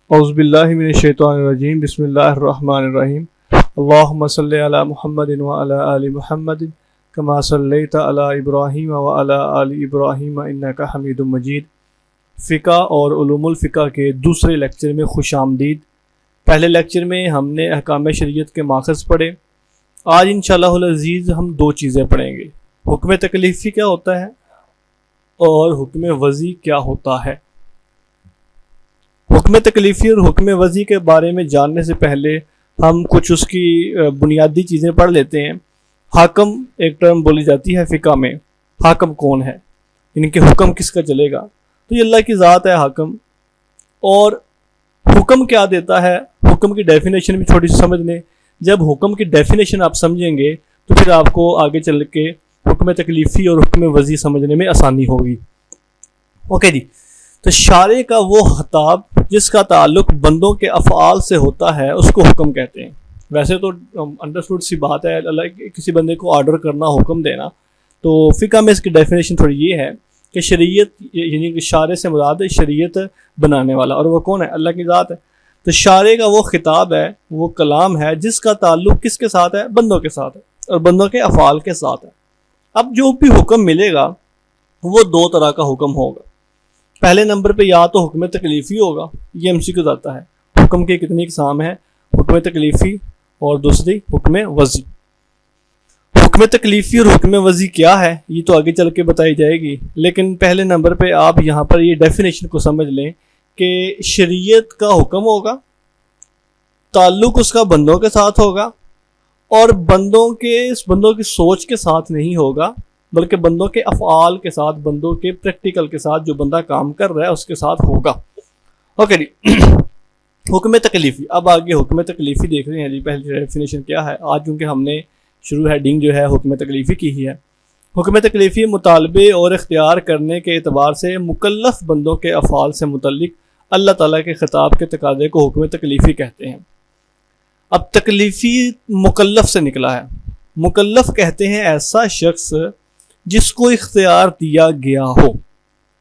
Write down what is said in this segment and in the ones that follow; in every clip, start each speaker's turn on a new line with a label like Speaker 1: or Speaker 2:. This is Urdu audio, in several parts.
Speaker 1: اعوذ باللہ من الشیطان الرجیم بسم اللہ الرحمن الرحیم اللہم صلی علی محمد وعلی آل محمد کما صلیت علی ابراہیم وعلی آل ابراہیم انک حمید مجید۔ فقہ اور علوم الفقہ کے دوسرے لیکچر میں خوش آمدید۔ پہلے لیکچر میں ہم نے احکام شریعت کے ماخذ پڑھے۔ آج انشاءاللہ العزیز ہم دو چیزیں پڑھیں گے، حکم تکلیفی کیا ہوتا ہے اور حکم وضعی کیا ہوتا ہے۔ حکم تکلیفی اور حکم وضعی کے بارے میں جاننے سے پہلے ہم کچھ اس کی بنیادی چیزیں پڑھ لیتے ہیں۔ حاکم ایک ٹرم بولی جاتی ہے فقہ میں، حاکم کون ہے، ان کے حکم کس کا چلے گا، تو یہ اللہ کی ذات ہے حاکم۔ اور حکم کیا دیتا ہے، حکم کی ڈیفینیشن بھی چھوٹی سی سمجھ لیں۔ جب حکم کی ڈیفینیشن آپ سمجھیں گے تو پھر آپ کو آگے چل کے حکم تکلیفی اور حکم وضعی سمجھنے میں آسانی ہوگی۔ اوکے جی، تو شارع کا وہ خطاب جس کا تعلق بندوں کے افعال سے ہوتا ہے اس کو حکم کہتے ہیں۔ ویسے تو انڈرسٹوڈ سی بات ہے، اللہ کسی بندے کو آرڈر کرنا، حکم دینا، تو فقہ میں اس کی ڈیفینیشن تھوڑی یہ ہے کہ شریعت یعنی کہ شارع سے مراد شریعت بنانے والا، اور وہ کون ہے؟ اللہ کی ذات ہے۔ تو شارع کا وہ خطاب ہے، وہ کلام ہے جس کا تعلق کس کے ساتھ ہے؟ بندوں کے ساتھ ہے، اور بندوں کے افعال کے ساتھ ہے۔ اب جو بھی حکم ملے گا وہ دو طرح کا حکم ہوگا۔ پہلے نمبر پہ یا تو حکم تکلیفی ہوگا، یہ MCQ آتا ہے۔ حکم کے کتنی اقسام ہیں؟ حکم تکلیفی اور دوسری حکم وضعی۔ حکم تکلیفی اور حکم وضعی کیا ہے یہ تو آگے چل کے بتائی جائے گی، لیکن پہلے نمبر پہ آپ یہاں پر یہ ڈیفینیشن کو سمجھ لیں کہ شریعت کا حکم ہوگا، تعلق اس کا بندوں کے ساتھ ہوگا، اور بندوں کی سوچ کے ساتھ نہیں ہوگا، بلکہ بندوں کے افعال کے ساتھ، بندوں کے پریکٹیکل کے ساتھ، جو بندہ کام کر رہا ہے اس کے ساتھ ہوگا۔ اوکے جی، حکم تکلیفی۔ اب آگے حکم تکلیفی دیکھ رہے ہیں جی، پہلی ڈیفینیشن کیا ہے آج، کیونکہ ہم نے شروع ہیڈنگ جو ہے حکم تکلیفی کی ہی ہے۔ حکم تکلیفی مطالبے اور اختیار کرنے کے اعتبار سے مکلف بندوں کے افعال سے متعلق اللہ تعالیٰ کے خطاب کے تقاضے کو حکم تکلیفی کہتے ہیں۔ اب تکلیفی مکلف سے نکلا ہے۔ مکلف کہتے ہیں ایسا شخص جس کو اختیار دیا گیا ہو،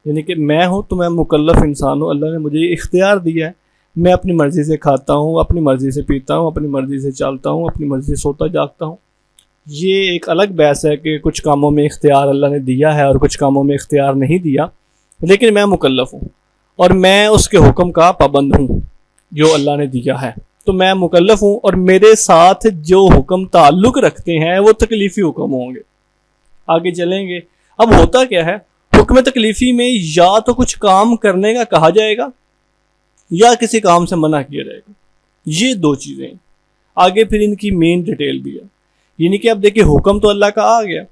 Speaker 1: یعنی کہ میں ہوں تو میں مکلف انسان ہوں، اللہ نے مجھے اختیار دیا ہے، میں اپنی مرضی سے کھاتا ہوں، اپنی مرضی سے پیتا ہوں، اپنی مرضی سے چلتا ہوں، اپنی مرضی سے سوتا جاگتا ہوں۔ یہ ایک الگ بحث ہے کہ کچھ کاموں میں اختیار اللہ نے دیا ہے اور کچھ کاموں میں اختیار نہیں دیا، لیکن میں مکلف ہوں اور میں اس کے حکم کا پابند ہوں جو اللہ نے دیا ہے، تو میں مکلف ہوں، اور میرے ساتھ جو حکم تعلق رکھتے ہیں وہ تکلیفی حکم ہوں گے۔ آگے چلیں گے۔ اب ہوتا کیا ہے حکم تکلیفی میں؟ یا تو کچھ کام کرنے کا کہا جائے گا یا کسی کام سے منع کیا جائے گا، یہ دو چیزیں۔ آگے پھر ان کی مین ڈیٹیل بھی ہے، یعنی کہ اب دیکھیں حکم تو اللہ کا آ گیا،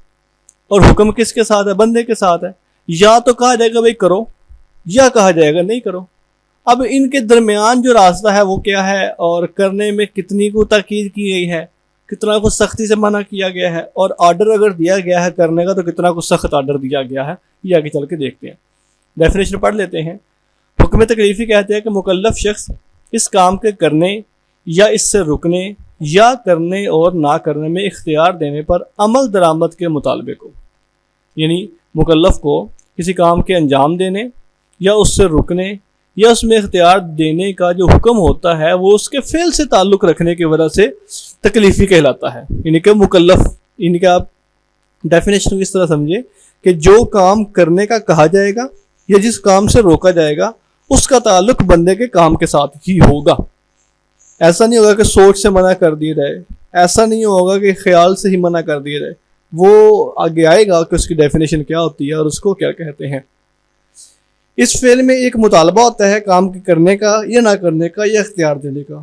Speaker 1: اور حکم کس کے ساتھ ہے؟ بندے کے ساتھ ہے۔ یا تو کہا جائے گا بھائی کرو، یا کہا جائے گا نہیں کرو۔ اب ان کے درمیان جو راستہ ہے وہ کیا ہے، اور کرنے میں کتنی کو تاکید کی گئی ہے، کتنا کو سختی سے منع کیا گیا ہے، اور آرڈر اگر دیا گیا ہے کرنے کا تو کتنا کو سخت آرڈر دیا گیا ہے، یہ آگے چل کے دیکھتے ہیں۔ ڈیفینیشن پڑھ لیتے ہیں۔ حکم تکلیفی کہتے ہیں کہ مکلف شخص اس کام کے کرنے یا اس سے رکنے یا کرنے اور نہ کرنے میں اختیار دینے پر عمل درآمد کے مطالبے کو، یعنی مکلف کو کسی کام کے انجام دینے یا اس سے رکنے یا اس میں اختیار دینے کا جو حکم ہوتا ہے وہ اس کے فعل سے تعلق رکھنے کی وجہ سے تکلیفی کہلاتا ہے۔ یعنی کہ مکلف، یعنی کہ آپ ڈیفینیشن اس طرح سمجھے کہ جو کام کرنے کا کہا جائے گا یا جس کام سے روکا جائے گا اس کا تعلق بندے کے کام کے ساتھ ہی ہوگا۔ ایسا نہیں ہوگا کہ سوچ سے منع کر دیا جائے، ایسا نہیں ہوگا کہ خیال سے ہی منع کر دیا جائے، وہ آگے آئے گا کہ اس کی ڈیفینیشن کیا ہوتی ہے اور اس کو کیا کہتے ہیں۔ اس فعل میں ایک مطالبہ ہوتا ہے کام کرنے کا یا نہ کرنے کا یا اختیار دینے کا۔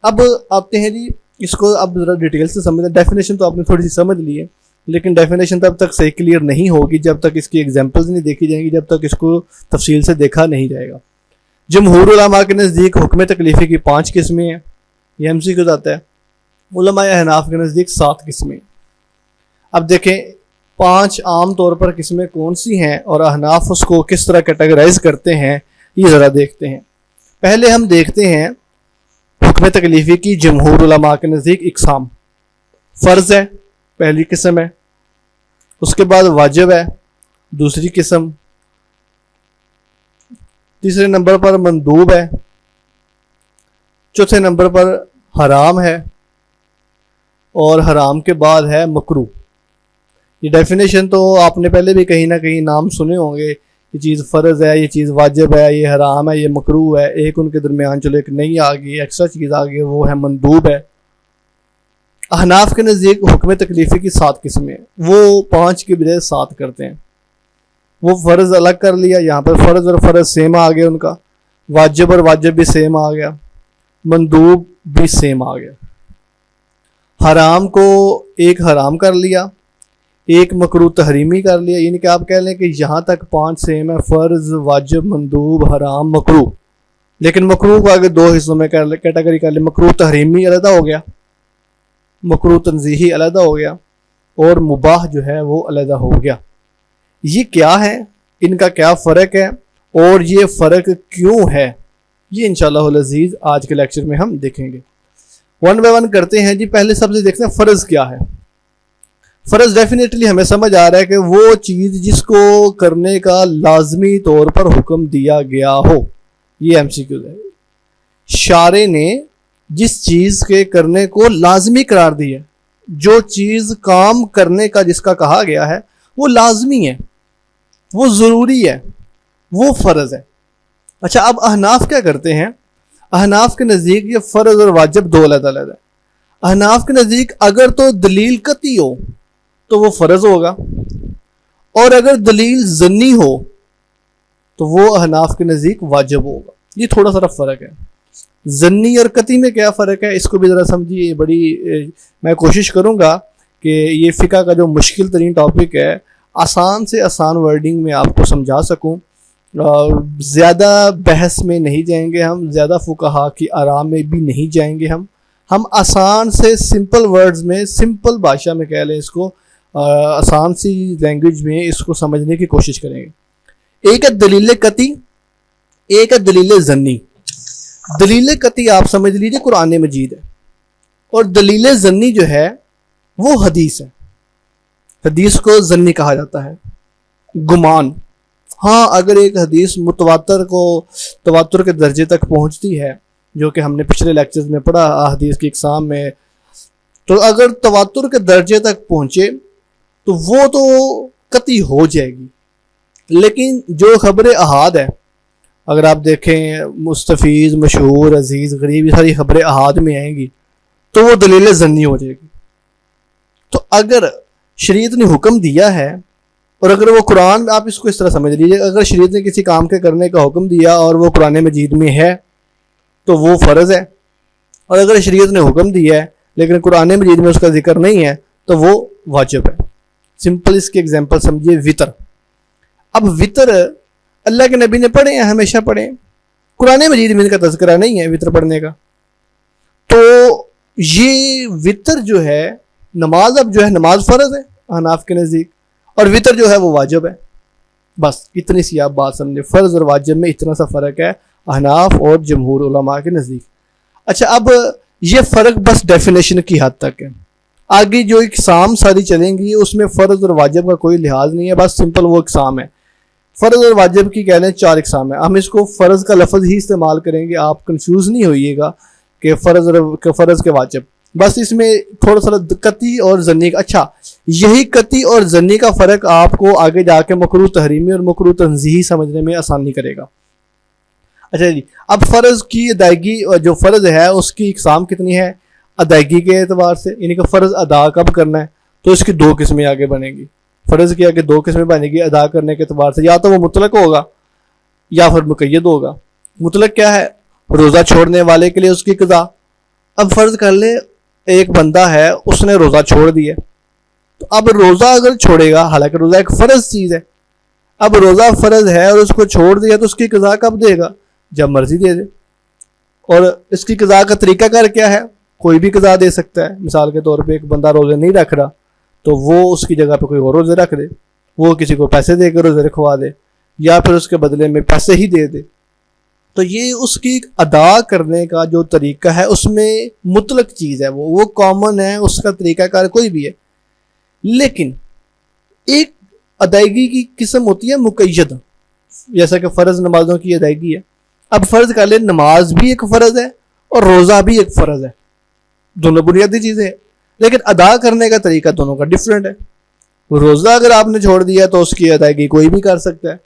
Speaker 1: اب آتے ہیں جی اس کو اب ذرا ڈیٹیل سے سمجھیں۔ ڈیفینیشن تو آپ نے تھوڑی سی سمجھ لی ہے، لیکن ڈیفینیشن تب تک صحیح کلیئر نہیں ہوگی جب تک اس کی ایگزامپلز نہیں دیکھی جائیں گی، جب تک اس کو تفصیل سے دیکھا نہیں جائے گا۔ جمہور علماء کے نزدیک حکم تکلیفی کی 5 قسمیں ہیں، یہ MCQ آتا ہے۔ علماء احناف کے نزدیک 7 قسمیں۔ اب دیکھیں 5 عام طور پر قسمیں کون سی ہیں اور احناف اس کو کس طرح کیٹیگرائز کرتے ہیں، یہ ذرا دیکھتے ہیں۔ پہلے ہم دیکھتے ہیں حکم تکلیفی کی جمہور علماء کے نزدیک اقسام۔ فرض ہے پہلی قسم ہے، اس کے بعد واجب ہے دوسری قسم، تیسرے نمبر پر مندوب ہے، چوتھے نمبر پر حرام ہے، اور حرام کے بعد ہے مکروہ۔ یہ ڈیفینیشن تو آپ نے پہلے بھی کہیں نہ کہیں نام سنے ہوں گے، یہ چیز فرض ہے، یہ چیز واجب ہے، یہ حرام ہے، یہ مکروہ ہے۔ ایک ان کے درمیان چلو ایک نئی آ گئی، ایکسٹرا چیز آ گئی، وہ ہے مندوب ہے۔ احناف کے نزدیک حکم تکلیفی کی 7 قسمیں، وہ 5 کی بجائے 7 کرتے ہیں۔ وہ فرض الگ کر لیا، یہاں پر فرض اور فرض سیم آ گیا ان کا، واجب اور واجب بھی سیم آ گیا، مندوب بھی سیم آ گیا۔ حرام کو ایک حرام کر لیا، ایک مکروہ تحریمی کر لیا، یعنی کہ آپ کہہ لیں کہ یہاں تک 5 سیم ہے، فرض، واجب، مندوب، حرام، مکروہ۔ لیکن مکروہ کو آگے 2 حصوں میں کیٹیگری کر لی، مکروہ تحریمی علیحدہ ہو گیا، مکروہ تنزیہی علیحدہ ہو گیا، اور مباح جو ہے وہ علیحدہ ہو گیا۔ یہ کیا ہے، ان کا کیا فرق ہے، اور یہ فرق کیوں ہے، یہ انشاءاللہ العزیز آج کے لیکچر میں ہم دیکھیں گے۔ 1 بائی 1 کرتے ہیں جی۔ پہلے سب سے دیکھتے ہیں فرض کیا ہے۔ فرض ڈیفینیٹلی ہمیں سمجھ آ رہا ہے کہ وہ چیز جس کو کرنے کا لازمی طور پر حکم دیا گیا ہو، یہ MCQ ہے۔ شارع نے جس چیز کے کرنے کو لازمی قرار دیا ہے، جو چیز کام کرنے کا جس کا کہا گیا ہے وہ لازمی ہے، وہ ضروری ہے، وہ فرض ہے۔ اچھا، اب احناف کیا کرتے ہیں؟ احناف کے نزدیک یہ فرض اور واجب 2 علیحدہ علیحدہ ہے۔ احناف کے نزدیک اگر تو دلیل قطعی ہو تو وہ فرض ہوگا، اور اگر دلیل ظنی ہو تو وہ احناف کے نزدیک واجب ہوگا۔ یہ تھوڑا سا فرق ہے۔ ظنی اور قطعی میں کیا فرق ہے، اس کو بھی ذرا سمجھیے۔ بڑی میں کوشش کروں گا کہ یہ فقہ کا جو مشکل ترین ٹاپک ہے، آسان سے آسان ورڈنگ میں آپ کو سمجھا سکوں۔ زیادہ بحث میں نہیں جائیں گے ہم، زیادہ فقہا کی آراء میں بھی نہیں جائیں گے ہم آسان سے سمپل ورڈز میں، سمپل بھاشا میں کہہ لیں اس کو، آسان سی لینگویج میں اس کو سمجھنے کی کوشش کریں گے۔ ایک ہے دلیل قطعی، ایک ہے دلیل ظنی۔ دلیل قطعی آپ سمجھ لیجئے قرآن مجید ہے، اور دلیل ظنی جو ہے وہ حدیث ہے۔ حدیث کو ظنی کہا جاتا ہے، گمان۔ ہاں، اگر ایک حدیث تواتر کے درجے تک پہنچتی ہے، جو کہ ہم نے پچھلے لیکچرز میں پڑھا حدیث کی اقسام میں، تو اگر تواتر کے درجے تک پہنچے تو وہ تو قطعی ہو جائے گی۔ لیکن جو خبر احاد ہے، اگر آپ دیکھیں مستفیض، مشہور، عزیز، غریب، یہ ساری خبر احاد میں آئیں گی تو وہ دلیل ظنی ہو جائے گی۔ تو اگر شریعت نے حکم دیا ہے، اور اگر وہ قرآن، آپ اس کو اس طرح سمجھ لیجیے، اگر شریعت نے کسی کام کے کرنے کا حکم دیا اور وہ قرآن مجید میں ہے تو وہ فرض ہے، اور اگر شریعت نے حکم دیا ہے لیکن قرآن مجید میں اس کا ذکر نہیں ہے تو وہ واجب ہے۔ سمپل اس کی ایگزامپل سمجھیے، وطر۔ اب وطر اللہ کے نبی نے پڑھے ہیں، ہمیشہ پڑھے ہیں، قرآن مجید میں ان کا تذکرہ نہیں ہے وطر پڑھنے کا، تو یہ وطر جو ہے، نماز، اب جو ہے نماز فرض ہے احناف کے نزدیک، اور وطر جو ہے وہ واجب ہے۔ بس اتنی سی آپ بات سمجھے، فرض اور واجب میں اتنا سا فرق ہے احناف اور جمہور علماء کے نزدیک۔ اچھا، اب یہ فرق بس ڈیفینیشن کی حد تک ہے، آگے جو اقسام ساری چلیں گی اس میں فرض اور واجب کا کوئی لحاظ نہیں ہے، بس سمپل وہ اقسام ہے۔ فرض اور واجب کی کہہ لیں 4 اقسام ہیں، ہم اس کو فرض کا لفظ ہی استعمال کریں گے، آپ کنفیوز نہیں ہوئیے گا کہ فرض کے واجب، بس اس میں تھوڑا سا قطعی اور ظنی کا۔ اچھا، یہی قطعی اور ظنی کا فرق آپ کو آگے جا کے مکروہ تحریمی اور مکروہ تنزیہی سمجھنے میں آسانی کرے گا۔ اچھا جی، اب فرض کی ادائیگی، جو فرض ہے اس کی اقسام کتنی ہے ادائیگی کے اعتبار سے، یعنی کہ فرض ادا کب کرنا ہے، تو اس کی 2 قسمیں آگے بنے گی۔ فرض کی آگے 2 قسمیں بنے گی ادا کرنے کے اعتبار سے، یا تو وہ مطلق ہوگا یا پھر مقید ہوگا۔ مطلق کیا ہے؟ روزہ چھوڑنے والے کے لیے اس کی قضا۔ اب فرض کر لیں ایک بندہ ہے، اس نے روزہ چھوڑ دیا، تو اب روزہ اگر چھوڑے گا، حالانکہ روزہ ایک فرض چیز ہے، اب روزہ فرض ہے اور اس کو چھوڑ دیا تو اس کی قضا کب دے گا؟ جب مرضی دے دے۔ اور اس کی قضا کا طریقہ کار کیا ہے؟ کوئی بھی قضا دے سکتا ہے۔ مثال کے طور پہ ایک بندہ روزے نہیں رکھ رہا تو وہ اس کی جگہ پہ کوئی اور روزے رکھ دے، وہ کسی کو پیسے دے کے روزے رکھوا دے، یا پھر اس کے بدلے میں پیسے ہی دے دے۔ تو یہ اس کی ادا کرنے کا جو طریقہ ہے اس میں مطلق چیز ہے، وہ کامن ہے، اس کا طریقہ کار کوئی بھی ہے۔ لیکن ایک ادائیگی کی قسم ہوتی ہے مقید، جیسا کہ فرض نمازوں کی ادائیگی ہے۔ اب فرض کر لیں نماز بھی ایک فرض ہے اور روزہ بھی ایک فرض ہے، دونوں بنیادی چیزیں ہیں، لیکن ادا کرنے کا طریقہ دونوں کا ڈفرینٹ ہے۔ روزہ اگر آپ نے چھوڑ دیا تو اس کی ادائیگی کوئی بھی کر سکتا ہے،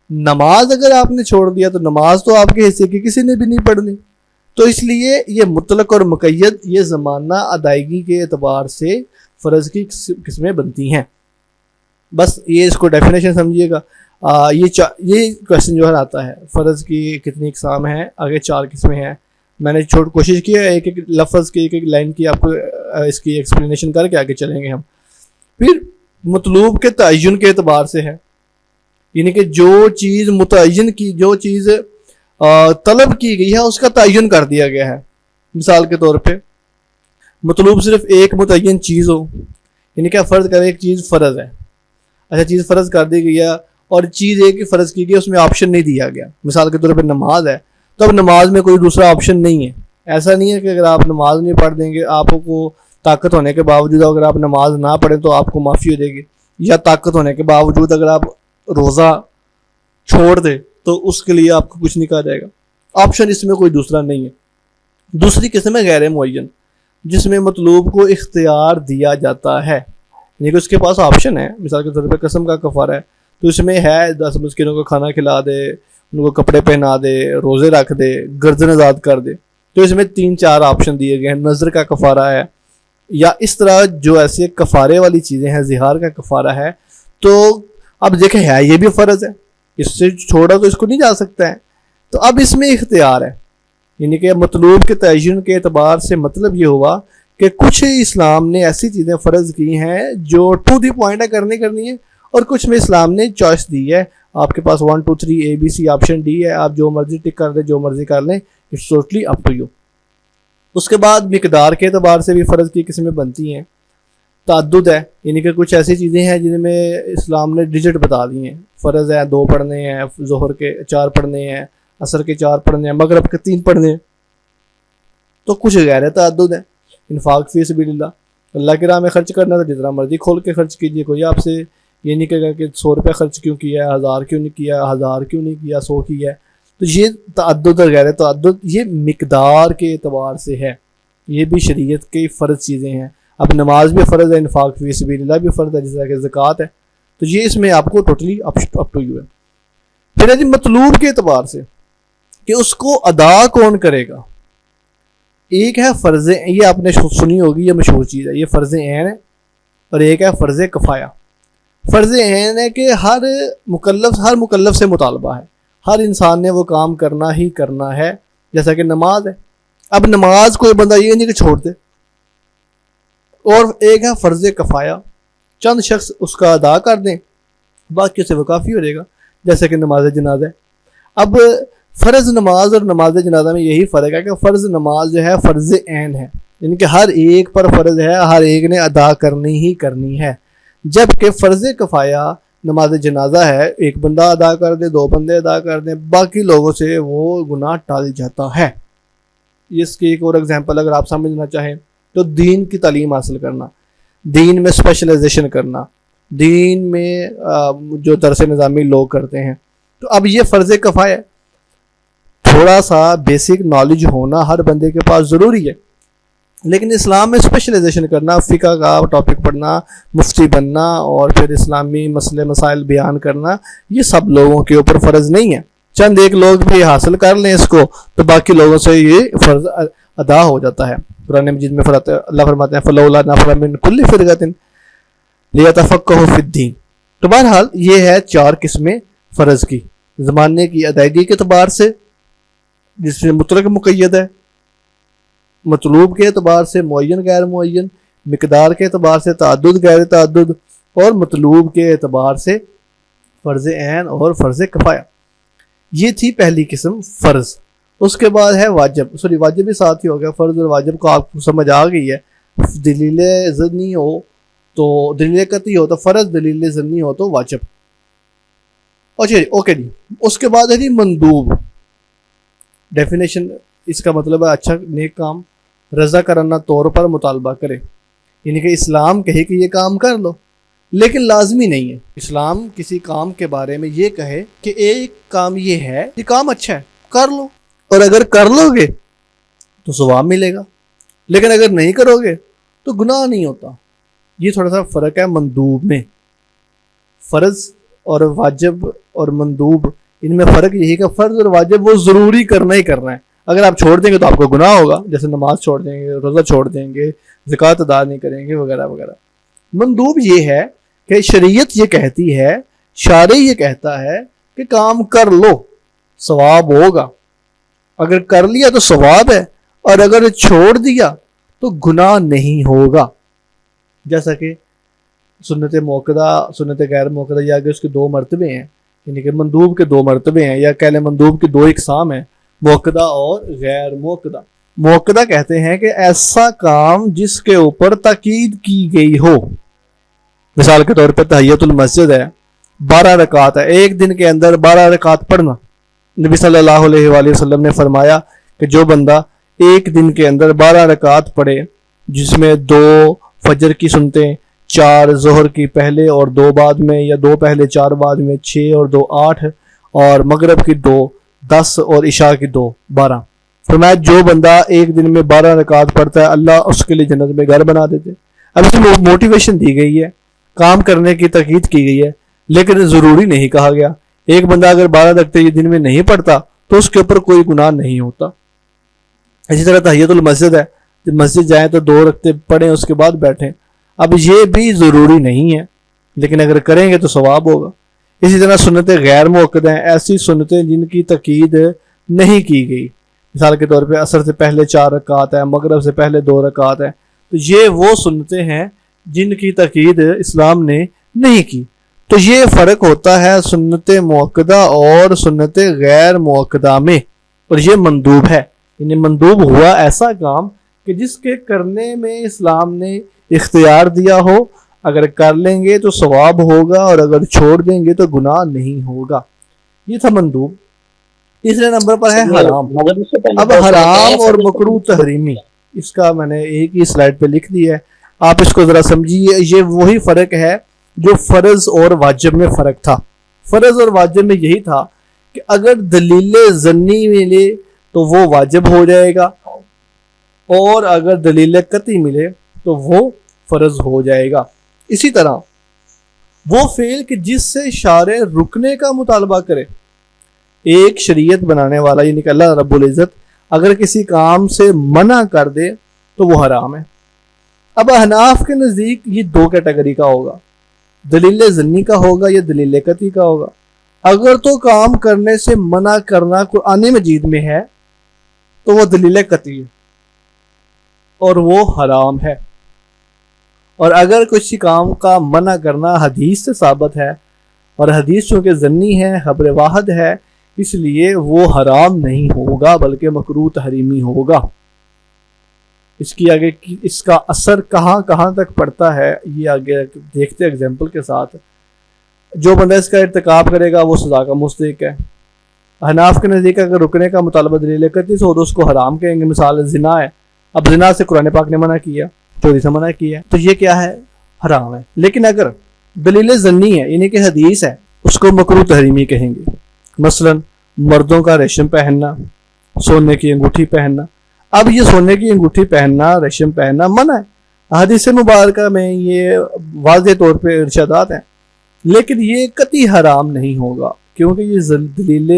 Speaker 1: نماز اگر آپ نے چھوڑ دیا تو نماز تو آپ کے حصے کی کسی نے بھی نہیں پڑھنی۔ تو اس لیے یہ مطلق اور مقید یہ زمانہ ادائیگی کے اعتبار سے فرض کی قسمیں بنتی ہیں۔ بس یہ اس کو ڈیفینیشن سمجھیے گا۔ یہ کوشچن جو ہے آتا ہے فرض کی کتنی اقسام ہیں، آگے 4 قسمیں ہیں۔ میں نے کوشش کی ہے ایک ایک لفظ کی ایک ایک لائن کی آپ کو اس کی ایکسپلینیشن کر کے آگے چلیں گے ہم۔ پھر مطلوب کے تعین کے اعتبار سے ہے، یعنی کہ جو چیز متعین کی، جو چیز طلب کی گئی ہے اس کا تعین کر دیا گیا ہے۔ مثال کے طور پہ مطلوب صرف ایک متعین چیز ہو، یعنی کہ فرض کرے ایک چیز فرض ہے، اچھا چیز فرض کر دی گئی ہے اور چیز ایک ہی فرض کی گئی، اس میں آپشن نہیں دیا گیا۔ مثال کے طور پہ نماز ہے تو اب نماز میں کوئی دوسرا آپشن نہیں ہے۔ ایسا نہیں ہے کہ اگر آپ نماز نہیں پڑھ دیں گے، آپ کو طاقت ہونے کے باوجود اگر آپ نماز نہ پڑھیں تو آپ کو معافی ہو جائے گی، یا طاقت ہونے کے باوجود اگر آپ روزہ چھوڑ دیں تو اس کے لیے آپ کو کچھ نہیں کہا جائے گا۔ آپشن اس میں کوئی دوسرا نہیں ہے۔ دوسری قسم ہے غیر معین، جس میں مطلوب کو اختیار دیا جاتا ہے، یعنی کہ اس کے پاس آپشن ہے۔ مثال کے طور پہ قسم کا کفارہ ہے تو اس میں ہے 10 مسکینوں کو کھانا کھلا دے، ان کو کپڑے پہنا دے، روزے رکھ دے، گردن آزاد کر دے، تو اس میں 3-4 آپشن دیے گئے ہیں۔ نظر کا کفارہ ہے، یا اس طرح جو ایسے کفارے والی چیزیں ہیں، زہار کا کفارہ ہے، تو اب دیکھیں ہے یہ بھی فرض ہے، اس سے چھوڑا تو اس کو نہیں جا سکتا ہے، تو اب اس میں اختیار ہے۔ یعنی کہ مطلوب کے تعین کے اعتبار سے مطلب یہ ہوا کہ کچھ اسلام نے ایسی چیزیں فرض کی ہیں جو ٹو دی پوائنٹ ہے، کرنی ہے، اور کچھ میں اسلام نے چوائس دی ہے۔ آپ کے پاس 1 2 3 ABC آپشن ڈی ہے، آپ جو مرضی ٹک کر دیں، جو مرضی کر لیں، it's totally up to you. اس کے بعد مقدار کے اعتبار سے بھی فرض کی قسمیں بنتی ہیں۔ تعدد ہے، یعنی کہ کچھ ایسی چیزیں ہیں جن میں اسلام نے ڈیجٹ بتا دی ہیں، فرض ہے 2 پڑھنے ہیں، ظہر کے 4 پڑھنے ہیں، عصر کے 4 پڑھنے ہیں، مغرب کے 3 پڑھنے ہیں۔ تو کچھ غیر تعدد ہے، انفاق فی سبیل اللہ کی راہ میں خرچ کرنا تو جتنا مرضی کھول کے خرچ کیجیے، کوئی آپ سے یہ نہیں کہے گا کہ 100 روپے خرچ کیوں کیا ہے، 1000 کیوں نہیں کیا، 1000 کیوں نہیں کیا، 100 کیا ہے۔ تو یہ تعدد اور غیر تعدد یہ مقدار کے اعتبار سے ہے، یہ بھی شریعت کی فرض چیزیں ہیں۔ اب نماز بھی فرض ہے، انفاق فی سبیل اللہ بھی فرض ہے، جس طرح کہ زکوٰۃ ہے، تو یہ اس میں آپ کو ٹوٹلی اپ ٹو یو ہے۔ پھر ہے جی مطلوب کے اعتبار سے کہ اس کو ادا کون کرے گا۔ ایک ہے فرض، یہ آپ نے سنی ہوگی، یہ مشہور چیز ہے، یہ فرض عین ہے، اور ایک ہے فرض کفایہ۔ فرض عین ہے کہ ہر مکلف سے مطالبہ ہے، ہر انسان نے وہ کام کرنا ہی کرنا ہے، جیسا کہ نماز ہے۔ اب نماز کوئی بندہ یہ نہیں کہ چھوڑ دے۔ اور ایک ہے فرض کفایہ، چند شخص اس کا ادا کر دیں، باقی سے وہ کافی ہو جائے گا، جیسے کہ نماز جنازہ ہے۔ اب فرض نماز اور نماز جنازہ میں یہی فرق ہے کہ فرض نماز جو ہے فرض عین ہے، یعنی کہ ہر ایک پر فرض ہے، ہر ایک نے ادا کرنی ہی کرنی ہے، جبکہ فرض کفایہ نماز جنازہ ہے، ایک بندہ ادا کر دے، 2 بندے ادا کر دیں، باقی لوگوں سے وہ گناہ ٹال جاتا ہے۔ اس کی ایک اور ایگزامپل اگر آپ سمجھنا چاہیں تو دین کی تعلیم حاصل کرنا، دین میں اسپیشلائزیشن کرنا، دین میں جو درس نظامی لوگ کرتے ہیں، تو اب یہ فرض کفایہ ہے۔ تھوڑا سا بیسک نالج ہونا ہر بندے کے پاس ضروری ہے، لیکن اسلام میں اسپیشلائزیشن کرنا، فقہ کا ٹاپک پڑھنا، مفتی بننا اور پھر اسلامی مسئلے مسائل بیان کرنا، یہ سب لوگوں کے اوپر فرض نہیں ہے۔ چند ایک لوگ بھی حاصل کر لیں اس کو تو باقی لوگوں سے یہ فرض ادا ہو جاتا ہے۔ قرآن مجید میں اللہ فرماتے ہیں فَلَوْلَا نَفَرَ مِن كُلِّ فِرْقَةٍ لِيَتَفَقَّهُوا فِي الدِّينِ۔ تو بہرحال یہ ہے 4 قسمیں فرض کی، زمانے کی ادائیگی کے اعتبار سے جس میں مطلق مقید ہے، مطلوب کے اعتبار سے معین غیر معین، مقدار کے اعتبار سے تعدد غیر تعدد، اور مطلوب کے اعتبار سے فرض عین اور فرض کفایہ۔ یہ تھی پہلی قسم فرض۔ اس کے بعد ہے واجب، واجب بھی ساتھ ہی ہو گیا، فرض اور واجب کو آپ کو سمجھ آ گئی ہے۔ دلیل ضنی ہو تو دلیل قطعی ہو تو فرض، دلیل ضنی ہو تو واجب۔ اچھا جی، اوکے جی۔ اس کے بعد ہے جی مندوب۔ ڈیفینیشن اس کا مطلب ہے اچھا نیک کام، رضا کرنا طور پر مطالبہ کرے، یعنی کہ اسلام کہے کہ یہ کام کر لو لیکن لازمی نہیں ہے۔ اسلام کسی کام کے بارے میں یہ کہے کہ ایک کام یہ ہے، یہ کام اچھا ہے، کر لو، اور اگر کر لو گے تو ثواب ملے گا، لیکن اگر نہیں کرو گے تو گناہ نہیں ہوتا۔ یہ تھوڑا سا فرق ہے مندوب میں۔ فرض اور واجب اور مندوب، ان میں فرق یہی کہ فرض اور واجب وہ ضروری کرنا ہی کرنا ہے، اگر آپ چھوڑ دیں گے تو آپ کو گناہ ہوگا، جیسے نماز چھوڑ دیں گے، روزہ چھوڑ دیں گے، زکوٰۃ ادا نہیں کریں گے وغیرہ وغیرہ۔ مندوب یہ ہے کہ شریعت یہ کہتی ہے، شارع یہ کہتا ہے کہ کام کر لو ثواب ہوگا، اگر کر لیا تو ثواب ہے، اور اگر چھوڑ دیا تو گناہ نہیں ہوگا۔ جیسا کہ سنت موقدہ، سنت غیر موقدہ، یا کہ اس کے دو مرتبے ہیں، یعنی کہ مندوب کے دو مرتبے ہیں، یا کہہ لیں مندوب کی دو اقسام ہیں، موقدہ اور غیر موقدہ۔ موقدہ کہتے ہیں کہ ایسا کام جس کے اوپر تاکید کی گئی ہو، مثال کے طور پہ تحیۃ المسجد ہے، 12 رکعت ہے، ایک دن کے اندر 12 رکعت پڑھنا۔ نبی صلی اللہ علیہ وآلہ وسلم نے فرمایا کہ جو بندہ ایک دن کے اندر 12 رکعت پڑھے، جس میں 2 فجر کی سنتیں، 4 ظہر کی پہلے اور 2 بعد میں، یا 2 پہلے 4 بعد میں، 6 اور 2 8، اور مغرب کی 2 10 اور عشاء کی 2 12۔ فرمایا جو بندہ ایک دن میں 12 رکعت پڑھتا ہے، اللہ اس کے لیے جنت میں گھر بنا دیتے۔ اب اس میں موٹیویشن دی گئی ہے، کام کرنے کی تاکید کی گئی ہے، لیکن ضروری نہیں کہا گیا۔ ایک بندہ اگر 12 رکعتیں دن میں نہیں پڑھتا تو اس کے اوپر کوئی گناہ نہیں ہوتا۔ اسی طرح تحیۃ المسجد ہے، جب مسجد جائیں تو 2 رکعتیں پڑھیں، اس کے بعد بیٹھیں۔ اب یہ بھی ضروری نہیں ہے، لیکن اگر کریں گے تو ثواب ہوگا۔ اسی طرح سنتیں غیر موقدہ ہیں، ایسی سنتیں جن کی تاکید نہیں کی گئی، مثال کے طور پہ عصر سے پہلے 4 رکعت ہے، مغرب سے پہلے 2 رکعت ہے، تو یہ وہ سنتیں ہیں جن کی تاکید اسلام نے نہیں کی۔ تو یہ فرق ہوتا ہے سنت موقدہ اور سنت غیر موقدہ میں، اور یہ مندوب ہے، یعنی مندوب ہوا ایسا کام کہ جس کے کرنے میں اسلام نے اختیار دیا ہو، اگر کر لیں گے تو ثواب ہوگا، اور اگر چھوڑ دیں گے تو گناہ نہیں ہوگا۔ یہ تھا مندوب۔ تیسرے نمبر پر ہے حرام۔ اب حرام اور مکروہ تحریمی، اس کا میں نے ایک ہی سلائڈ پہ لکھ دی ہے، آپ اس کو ذرا سمجھیے۔ یہ وہی فرق ہے جو فرض اور واجب میں فرق تھا۔ فرض اور واجب میں یہی تھا کہ اگر دلیل ظنی ملے تو وہ واجب ہو جائے گا، اور اگر دلیل قطعی ملے تو وہ فرض ہو جائے گا۔ اسی طرح وہ فعل کہ جس سے شارع رکنے کا مطالبہ کرے، ایک شریعت بنانے والا یعنی کہ اللہ رب العزت اگر کسی کام سے منع کر دے تو وہ حرام ہے۔ اب احناف کے نزدیک یہ 2 کیٹیگری کا ہوگا، دلیل ظنی کا ہوگا یا دلیل قطعی کا ہوگا۔ اگر تو کام کرنے سے منع کرنا قرآن مجید میں ہے تو وہ دلیل قطعی ہے اور وہ حرام ہے، اور اگر کسی کام کا منع کرنا حدیث سے ثابت ہے، اور حدیث چونکہ ظنی ہے، خبر واحد ہے، اس لیے وہ حرام نہیں ہوگا بلکہ مکروہ تحریمی ہوگا۔ اس کی آگے اس کا اثر کہاں کہاں تک پڑتا ہے یہ آگے دیکھتے ایگزامپل کے ساتھ۔ جو بندہ اس کا ارتکاب کرے گا وہ سزا کا مستحق ہے۔ حناف کے نزدیک اگر رکنے کا مطالبہ دلیل قطعی سے ہو تو اس کو حرام کہیں گے، مثال زنا ہے، اب زنا سے قرآن پاک نے منع کیا، چوری سے منع کیا، تو یہ کیا ہے؟ حرام ہے۔ لیکن اگر دلیل ظنی ہے یعنی کہ حدیث ہے، اس کو مکروہ تحریمی کہیں گے۔ مثلا مردوں کا ریشم پہننا، سونے کی انگوٹھی پہننا۔ اب یہ سونے کی انگوٹھی پہننا، ریشم پہننا منع ہے، حدیث مبارکہ میں یہ واضح طور پہ ارشادات ہیں، لیکن یہ قطعی حرام نہیں ہوگا کیونکہ یہ دلیل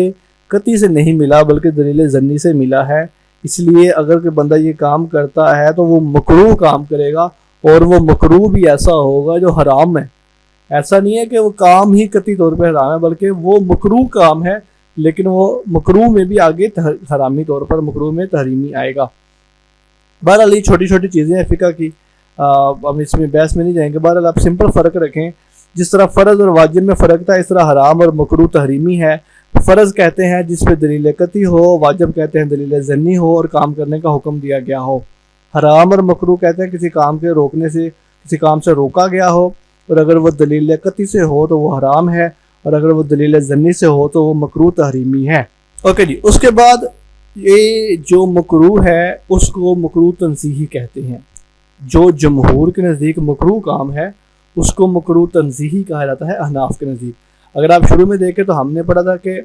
Speaker 1: قطعی سے نہیں ملا بلکہ دلیل ظنی سے ملا ہے۔ اس لیے اگر کوئی بندہ یہ کام کرتا ہے تو وہ مکروہ کام کرے گا، اور وہ مکروہ بھی ایسا ہوگا جو حرام ہے۔ ایسا نہیں ہے کہ وہ کام ہی قطعی طور پہ حرام ہے، بلکہ وہ مکروہ کام ہے، لیکن وہ مکروہ میں بھی آگے حرامی طور پر مکروہ میں تحریمی آئے گا۔ بہرحال یہ چھوٹی چھوٹی چیزیں ہیں فقہ کی، ہم اس میں بحث میں نہیں جائیں گے۔ بہرحال آپ سمپل فرق رکھیں، جس طرح فرض اور واجب میں فرق تھا اس طرح حرام اور مکروہ تحریمی ہے۔ فرض کہتے ہیں جس پہ دلیل قطعی ہو، واجب کہتے ہیں دلیل ظنی ہو اور کام کرنے کا حکم دیا گیا ہو۔ حرام اور مکروہ کہتے ہیں کسی کام کے روکنے سے، کسی کام سے روکا گیا ہو، اور اگر وہ دلیل قطعی سے ہو تو وہ حرام ہے، اور اگر وہ دلیل ظنی سے ہو تو وہ مکروہ تحریمی ہے۔ اوکے جی، اس کے بعد یہ جو مکروہ ہے اس کو مکروہ تنزیہی کہتے ہیں۔ جو جمہور کے نزدیک مکروہ کام ہے اس کو مکروہ تنزیہی کہا جاتا ہے احناف کے نزدیک۔ اگر آپ شروع میں دیکھیں تو ہم نے پڑھا تھا کہ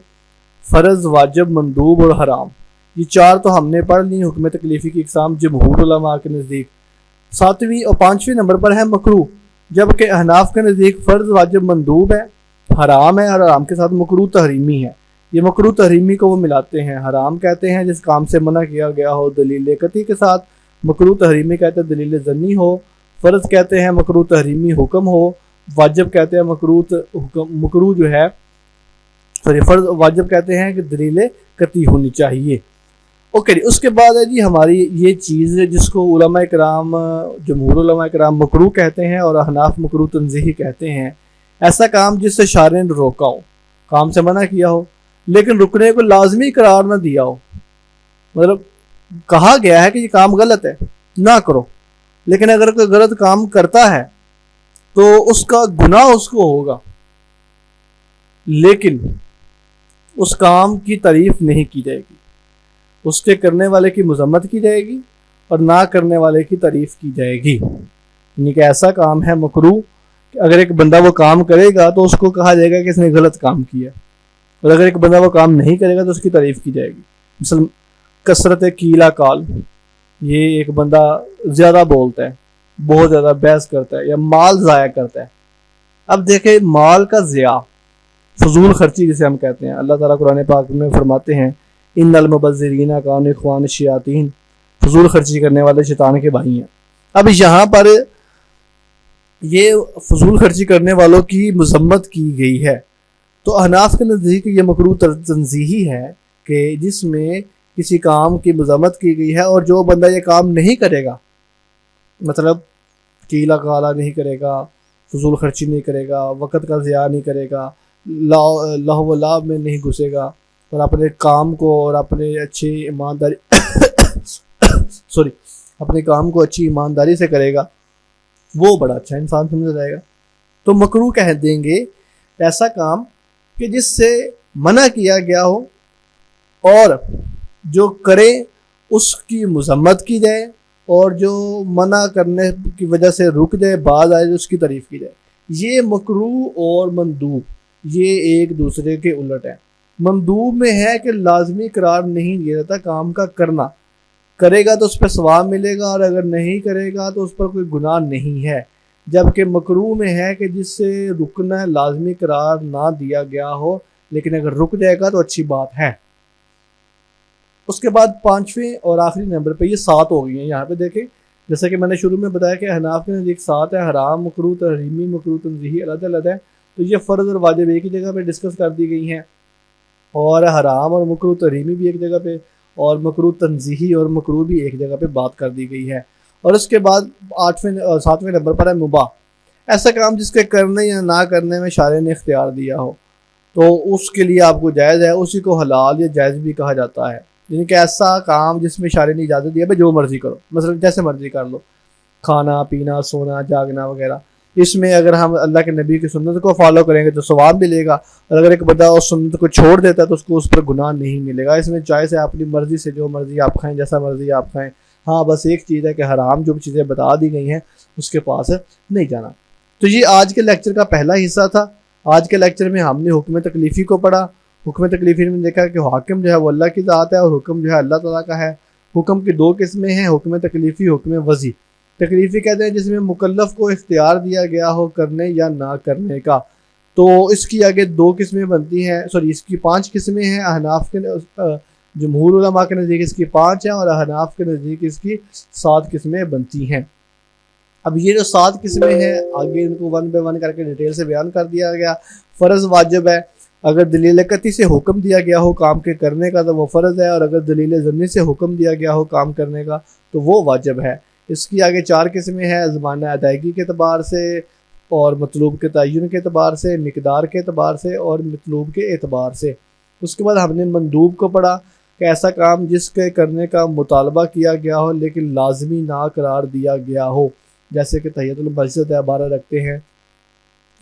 Speaker 1: فرض، واجب، مندوب اور حرام، یہ 4 تو ہم نے پڑھ لی حکم تکلیفی کی اقسام جمہور علماء کے نزدیک۔ 7ویں اور 5ویں نمبر پر ہے مکروہ، جبکہ احناف کے نزدیک فرض، واجب، مندوب ہے، حرام ہے، اور حرام کے ساتھ مکروہ تحریمی ہے۔ یہ مکروہ تحریمی کو وہ ملاتے ہیں۔ حرام کہتے ہیں جس کام سے منع کیا گیا ہو دلیل قطعی کے ساتھ، مکروہ تحریمی کہتے ہیں دلیل ظنی ہو، فرض کہتے ہیں مکروہ تحریمی حکم ہو، واجب کہتے ہیں مکروہ جو ہے فرض، واجب کہتے ہیں کہ دلیل قطعی ہونی چاہیے۔ اوکے جی، اس کے بعد ہے جی ہماری یہ چیز جس کو علماء کرام، جمہور علماء کرام مکروہ کہتے ہیں اور احناف مکروہ تنزیہی کہتے ہیں، ایسا کام جس سے شارع نے روکا ہو، کام سے منع کیا ہو لیکن رکنے کو لازمی قرار نہ دیا ہو، مطلب کہا گیا ہے کہ یہ کام غلط ہے نہ کرو، لیکن اگر کوئی غلط کام کرتا ہے تو اس کا گناہ اس کو ہوگا، لیکن اس کام کی تعریف نہیں کی جائے گی، اس کے کرنے والے کی مذمت کی جائے گی اور نہ کرنے والے کی تعریف کی جائے گی۔ یعنی کہ ایسا کام ہے مکروہ کہ اگر ایک بندہ وہ کام کرے گا تو اس کو کہا جائے گا کہ اس نے غلط کام کیا، اور اگر ایک بندہ وہ کام نہیں کرے گا تو اس کی تعریف کی جائے گی۔ مثلا کثرت کیلا کال، یہ ایک بندہ زیادہ بولتا ہے، بہت زیادہ بحث کرتا ہے یا مال ضائع کرتا ہے۔ اب دیکھیں مال کا ضیاع، فضول خرچی جسے ہم کہتے ہیں، اللہ تعالیٰ قرآن پاک میں فرماتے ہیں ان المبذرین کانوا اخوان الشیاطین، فضول خرچی کرنے والے شیطان کے بھائی ہیں۔ اب یہاں پر یہ فضول خرچی کرنے والوں کی مذمت کی گئی ہے، تو احناف کے نزدیک یہ مکروہ تنزیہی ہے کہ جس میں کسی کام کی مذمت کی گئی ہے، اور جو بندہ یہ کام نہیں کرے گا، مطلب کیلا کالا نہیں کرے گا، فضول خرچی نہیں کرے گا، وقت کا ضیاع نہیں کرے گا، لہو و لعب میں نہیں گھسے گا، اور اپنے کام کو اور اپنے اچھی ایمانداری اپنے کام کو اچھی ایمانداری سے کرے گا، وہ بڑا اچھا انسان سمجھا جائے گا۔ تو مکروہ کہہ دیں گے ایسا کام کہ جس سے منع کیا گیا ہو اور جو کرے اس کی مذمت کی جائے، اور جو منع کرنے کی وجہ سے رک جائے، باز آئے، اس کی تعریف کی جائے۔ یہ مکروہ اور مندوب یہ ایک دوسرے کے الٹ ہیں۔ مندوب میں ہے کہ لازمی قرار نہیں دیا جاتا کام کا کرنا، کرے گا تو اس پہ ثواب ملے گا، اور اگر نہیں کرے گا تو اس پر کوئی گناہ نہیں ہے، جبکہ مکروہ میں ہے کہ جس سے رکنا لازمی قرار نہ دیا گیا ہو، لیکن اگر رک جائے گا تو اچھی بات ہے۔ اس کے بعد 5ویں اور آخری نمبر پہ یہ 7 ہو گئی ہیں۔ یہاں پہ دیکھیں جیسا کہ میں نے شروع میں بتایا کہ احناف کے نزدیک 7 ہے، حرام، مکروہ تحریمی، مکروہ تنزیہی علیحدہ علیحدہ ہے، تو یہ فرض اور واجب ایک ہی جگہ پہ ڈسکس کر دی گئی ہیں، اور حرام اور مکروہ تحریمی بھی ایک جگہ پہ، اور مکروہ تنزیہی اور مکروہ بھی ایک جگہ پہ بات کر دی گئی ہے۔ اور اس کے بعد 7ویں نمبر پر ہے مباح، ایسا کام جس کے کرنے یا نہ کرنے میں شارع نے اختیار دیا ہو، تو اس کے لیے آپ کو جائز ہے، اسی کو حلال یا جائز بھی کہا جاتا ہے۔ یعنی کہ ایسا کام جس میں شارع نے اجازت دیا ہے جو مرضی کرو، مثلا جیسے مرضی کر لو، کھانا پینا، سونا، جاگنا وغیرہ، اس میں اگر ہم اللہ کے نبی کی سنت کو فالو کریں گے تو ثواب ملے گا، اور اگر ایک بندہ اس سنت کو چھوڑ دیتا ہے تو اس کو اس پر گناہ نہیں ملے گا۔ اس میں چوائس ہے، اپنی مرضی سے جو مرضی آپ کھائیں، جیسا مرضی آپ کھائیں۔ ہاں بس ایک چیز ہے کہ حرام جو چیزیں بتا دی گئی ہیں اس کے پاس نہیں جانا۔ تو یہ آج کے لیکچر کا پہلا حصہ تھا۔ آج کے لیکچر میں ہم نے حکم تکلیفی کو پڑھا۔ حکم تکلیفی میں دیکھا کہ حاکم جو ہے وہ اللہ کی ذات ہے، اور حکم جو ہے اللہ تعالیٰ کا ہے۔ حکم کی 2 قسمیں ہیں، حکم تکلیفی، حکم وضعی۔ تکلیفی کہتے ہیں جس میں مکلف کو اختیار دیا گیا ہو کرنے یا نہ کرنے کا، تو اس کی آگے 2 قسمیں بنتی ہیں، اس کی 5 قسمیں ہیں۔ احناف کے جمہور علماء کے نزدیک اس کی 5 ہیں، اور احناف کے نزدیک اس کی 7 قسمیں بنتی ہیں۔ اب یہ جو 7 قسمیں ہیں آگے ان کو 1 بائی 1 کر کے ڈیٹیل سے بیان کر دیا گیا۔ فرض، واجب ہے، اگر دلیل قطعی سے حکم دیا گیا ہو کام کے کرنے کا تو وہ فرض ہے، اور اگر دلیل ظنی سے حکم دیا گیا ہو کام کرنے کا تو وہ واجب ہے۔ اس کی آگے 4 قسمیں ہیں، زمانہ ادائیگی کے اعتبار سے، اور مطلوب کے تعین کے اعتبار سے، مقدار کے اعتبار سے، اور مطلوب کے اعتبار سے۔ اس کے بعد ہم نے مندوب کو پڑھا کہ ایسا کام جس کے کرنے کا مطالبہ کیا گیا ہو لیکن لازمی نہ قرار دیا گیا ہو، جیسے کہ تحیۃ المسجد ہے، 12 رکھتے ہیں،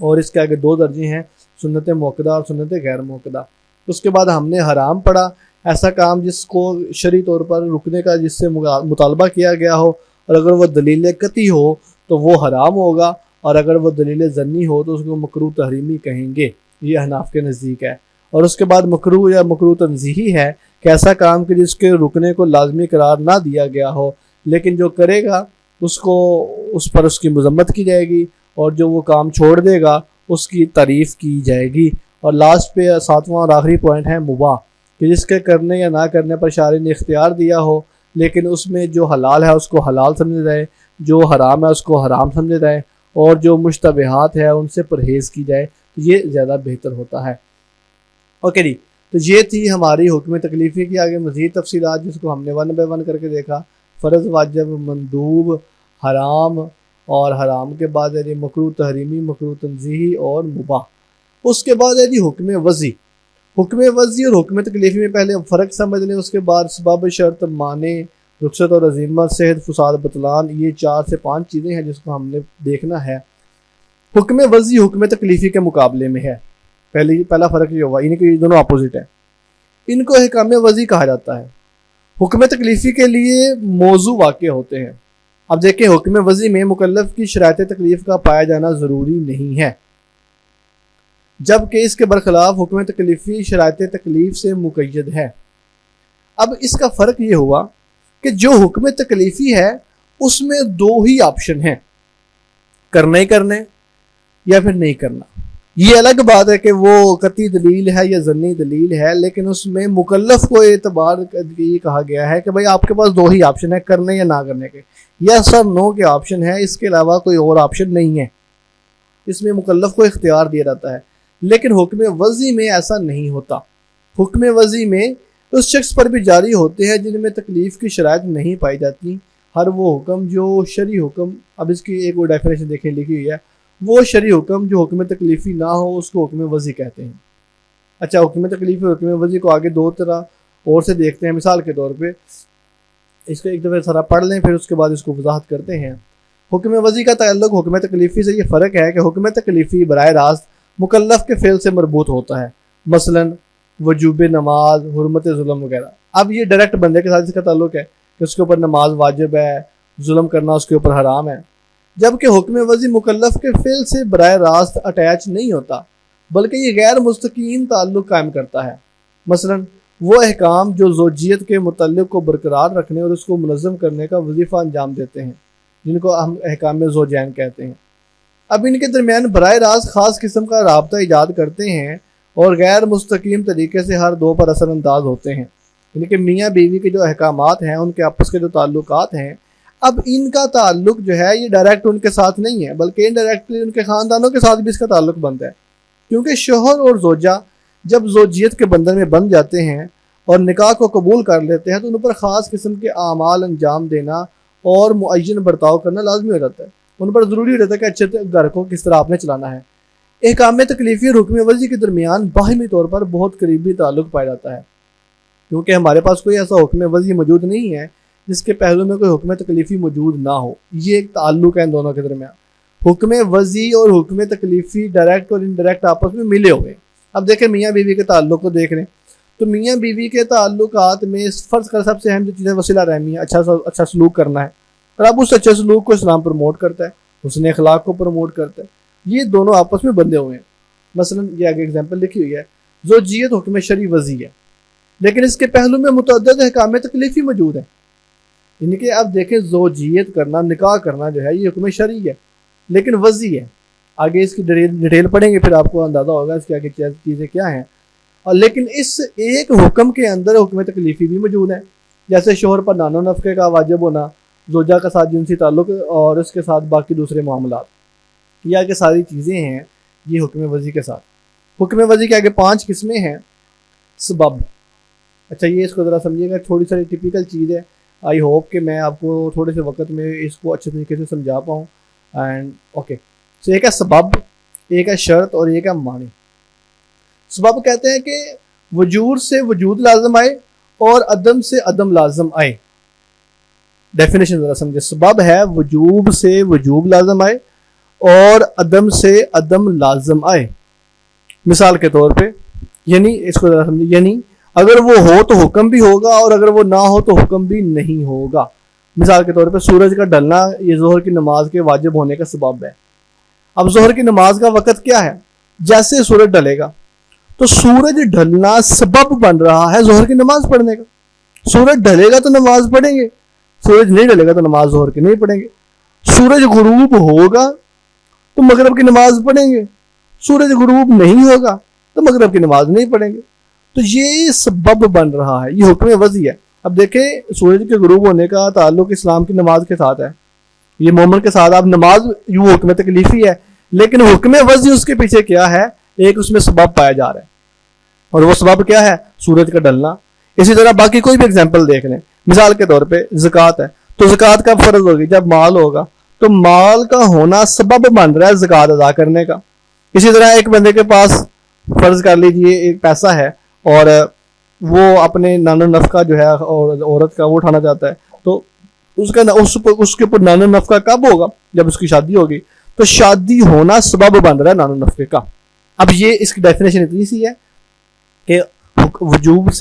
Speaker 1: اور اس کے آگے 2 درجے ہیں، سنت موقدہ اور سنت غیر موقدہ۔ اس کے بعد ہم نے حرام پڑھا، ایسا کام جس کو شرعی طور پر رکنے کا جس سے مطالبہ کیا گیا ہو، اور اگر وہ دلیل قطعی ہو تو وہ حرام ہوگا، اور اگر وہ دلیل ظنی ہو تو اس کو مکروہ تحریمی کہیں گے، یہ احناف کے نزدیک ہے۔ اور اس کے بعد مکروہ یا مکروہ تنزیہی ہے کہ ایسا کام کہ جس کے رکنے کو لازمی قرار نہ دیا گیا ہو، لیکن جو کرے گا اس پر اس کی مذمت کی جائے گی، اور جو وہ کام چھوڑ دے گا اس کی تعریف کی جائے گی۔ اور لاسٹ پہ 7واں اور آخری پوائنٹ ہے مباح، کہ جس کے کرنے یا نہ کرنے پر شارع نے اختیار دیا ہو، لیکن اس میں جو حلال ہے اس کو حلال سمجھا جائے، جو حرام ہے اس کو حرام سمجھا جائے، اور جو مشتبہات ہے ان سے پرہیز کی جائے، یہ زیادہ بہتر ہوتا ہے۔ اوکے جی، تو یہ تھی ہماری حکم تکلیفی کی۔ آگے مزید تفصیلات جس کو ہم نے 1 بائی 1 کر کے دیکھا، فرض، واجب، مندوب، حرام، اور حرام کے بعد ہے جی مکروہ تحریمی، مکروہ تنزیہی اور مباح۔ اس کے بعد ہے جی حکم وضعی۔ حکم وضعی اور حکم تکلیفی میں پہلے فرق سمجھ لیں، اس کے بعد سبب، شرط، مانع، رخصت اور عزیمت، صحت، فساد، بطلان، یہ 4 سے 5 چیزیں ہیں جس کو ہم نے دیکھنا ہے۔ حکم وضعی حکم تکلیفی کے مقابلے میں ہے۔ پہلا فرق یہ ہوا، یہ دونوں اپوزٹ ہیں۔ ان کو احکام وضعی کہا جاتا ہے۔ حکم تکلیفی کے لیے موضوع واقع ہوتے ہیں۔ اب دیکھیں، حکم وضعی میں مکلف کی شرائط تکلیف کا پایا جانا ضروری نہیں ہے، جبکہ اس کے برخلاف حکم تکلیفی شرائط تکلیف سے مقید ہے۔ اب اس کا فرق یہ ہوا کہ جو حکم تکلیفی ہے اس میں 2 ہی آپشن ہیں، کرنا ہی کرنے یا پھر نہیں کرنا۔ یہ الگ بات ہے کہ وہ قطعی دلیل ہے یا ظنی دلیل ہے، لیکن اس میں مکلف کو اعتبار یہ کہا گیا ہے کہ بھائی آپ کے پاس 2 ہی آپشن ہے، کرنے یا نہ کرنے کے، یا سر نو کے آپشن ہے، اس کے علاوہ کوئی اور آپشن نہیں ہے۔ اس میں مکلف کو اختیار دیا جاتا ہے، لیکن حکم وضعی میں ایسا نہیں ہوتا۔ حکم وضعی میں اس شخص پر بھی جاری ہوتے ہیں جن میں تکلیف کی شرائط نہیں پائی جاتی۔ ہر وہ حکم جو شرعی حکم، اب اس کی ایک اور ڈیفینیشن دیکھیں لکھی ہوئی ہے، وہ شرعی حکم جو حکم تکلیفی نہ ہو اس کو حکم وضعی کہتے ہیں۔ اچھا، حکم تکلیفی اور حکم وضعی کو آگے 2 طرح اور سے دیکھتے ہیں۔ مثال کے طور پہ اس کو ایک دفعہ سارا پڑھ لیں، پھر اس کے بعد اس کو وضاحت کرتے ہیں۔ حکم وضعی کا تعلق حکم تکلیفی سے یہ فرق ہے کہ حکم تکلیفی براہ راست مکلف کے فعل سے مربوط ہوتا ہے، مثلا وجوب نماز، حرمت ظلم وغیرہ۔ اب یہ ڈائریکٹ بندے کے ساتھ اس کا تعلق ہے کہ اس کے اوپر نماز واجب ہے، ظلم کرنا اس کے اوپر حرام ہے، جبکہ حکم وضعی مکلف کے فعل سے براہ راست اٹیچ نہیں ہوتا، بلکہ یہ غیر مستقیم تعلق قائم کرتا ہے۔ مثلا وہ احکام جو زوجیت کے متعلق کو برقرار رکھنے اور اس کو منظم کرنے کا وظیفہ انجام دیتے ہیں، جن کو ہم احکام زوجین کہتے ہیں، اب ان کے درمیان براہ راست خاص قسم کا رابطہ ایجاد کرتے ہیں اور غیر مستقیم طریقے سے ہر 2 پر اثر انداز ہوتے ہیں۔ یعنی کہ میاں بیوی کے جو احکامات ہیں، ان کے آپس کے جو تعلقات ہیں، اب ان کا تعلق جو ہے یہ ڈائریکٹ ان کے ساتھ نہیں ہے، بلکہ انڈائریکٹلی ان کے خاندانوں کے ساتھ بھی اس کا تعلق بنتا ہے، کیونکہ شوہر اور زوجہ جب زوجیت کے بندھن میں بندھ جاتے ہیں اور نکاح کو قبول کر لیتے ہیں تو ان پر خاص قسم کے اعمال انجام دینا اور معین برتاؤ کرنا لازمی ہو جاتا ہے۔ ان پر ضروری ہو جاتا ہے کہ اچھے گھر کو کس طرح آپ نے چلانا ہے۔ احکام تکلیفی اور حکم وضعی کے درمیان باہمی طور پر بہت قریبی تعلق پایا جاتا ہے، کیونکہ ہمارے پاس کوئی ایسا حکم وضعی موجود نہیں ہے جس کے پہلو میں کوئی حکم تکلیفی موجود نہ ہو۔ یہ ایک تعلق ہے ان دونوں کے درمیان۔ حکم وضعی اور حکم تکلیفی ڈائریکٹ اور انڈائریکٹ آپس میں ملے ہوئے۔ اب دیکھیں میاں بیوی کے تعلق کو دیکھ لیں تو میاں بیوی کے تعلقات میں فرض کر سب سے اہم جو چیز ہے وسیلہ رحمی ہے، اچھا سلوک کرنا ہے، اور اب اس اچھے سلوک کو اسلام پروموٹ کرتا ہے، حسن اخلاق کو پروموٹ کرتا ہے۔ یہ دونوں آپس میں بندھے ہوئے ہیں۔ مثلا یہ آگے اگزامپل لکھی ہوئی ہے، زوجیت حکم شرعی وضعی ہے، لیکن اس کے پہلو میں متعدد احکام تکلیفی موجود ہیں۔ یعنی کہ اب دیکھیں زوجیت کرنا، نکاح کرنا جو ہے یہ حکم شرعی ہے لیکن وضعی ہے۔ آگے اس کی ڈیٹیل پڑھیں گے پھر آپ کو اندازہ ہوگا اس کے آگے چیزیں کیا ہیں۔ اور لیکن اس ایک حکم کے اندر حکم تکلیفی بھی موجود ہے، جیسے شوہر پر نان و نفقے کا واجب ہونا، زوجہ کا ساتھ جنسی تعلق اور اس کے ساتھ باقی دوسرے معاملات، یہ آگے ساری چیزیں ہیں یہ حکم وضعی کے ساتھ۔ حکم وضعی کے آگے 5 قسمیں ہیں۔ سبب، اچھا یہ اس کو ذرا سمجھیے گا، تھوڑی ساری ٹپیکل چیز ہے، آئی ہوپ کہ میں آپ کو تھوڑے سے وقت میں اس کو اچھے طریقے سے سمجھا پاؤں۔ اینڈ اوکے، تو ایک ہے سبب، ایک ہے شرط اور ایک ہے معنی۔ سبب کہتے ہیں کہ وجود سے وجود لازم آئے اور عدم سے عدم لازم آئے۔ ڈیفینیشن ذرا سمجھے، سبب ہے وجوب سے وجوب لازم آئے اور عدم سے عدم لازم آئے۔ مثال کے طور پہ، یعنی اس کو ذرا سمجھے، یعنی اگر وہ ہو تو حکم بھی ہوگا اور اگر وہ نہ ہو تو حکم بھی نہیں ہوگا۔ مثال کے طور پہ سورج کا ڈھلنا یہ ظہر کی نماز کے واجب ہونے کا سبب ہے۔ اب ظہر کی نماز کا وقت کیا ہے؟ جیسے سورج ڈھلے گا تو سورج ڈھلنا سبب بن رہا ہے ظہر کی نماز پڑھنے کا. سورج ڈھلے گا تو نماز پڑھیں گے, سورج نہیں ڈھلے گا تو نماز ظہر کی نہیں پڑھیں گے. سورج غروب ہوگا تو مغرب کی نماز پڑھیں گے, سورج غروب نہیں ہوگا تو مغرب کی نماز نہیں پڑھیں گے. تو یہ سبب بن رہا ہے, یہ حکم وضعی ہے. اب دیکھیں سورج کے غروب ہونے کا تعلق اسلام کی نماز کے ساتھ ہے, یہ مومن کے ساتھ. اب نماز یوں حکم تکلیفی ہے, لیکن حکم وضعی اس کے پیچھے کیا ہے, ایک اس میں سبب پایا جا رہا ہے, اور وہ سبب کیا ہے, سورج کا ڈھلنا. اسی طرح باقی کوئی بھی اگزامپل دیکھ لیں, مثال کے طور پہ زکوٰۃ ہے, تو زکوٰۃ کا فرض ہوگی جب مال ہوگا, تو مال کا ہونا سبب بن رہا ہے زکوٰۃ ادا کرنے کا. اسی طرح ایک بندے کے پاس فرض کر لیجئے ایک پیسہ ہے, اور وہ اپنے نان و نفقہ جو ہے اور عورت کا وہ اٹھانا چاہتا ہے, تو اس کے اوپر نان و نفقہ کب ہوگا, جب اس کی شادی ہوگی. تو شادی ہونا سبب بن رہا ہے نان و نفقے کا. اب یہ اس کی ڈیفینیشن اتنی سی ہے کہ وجود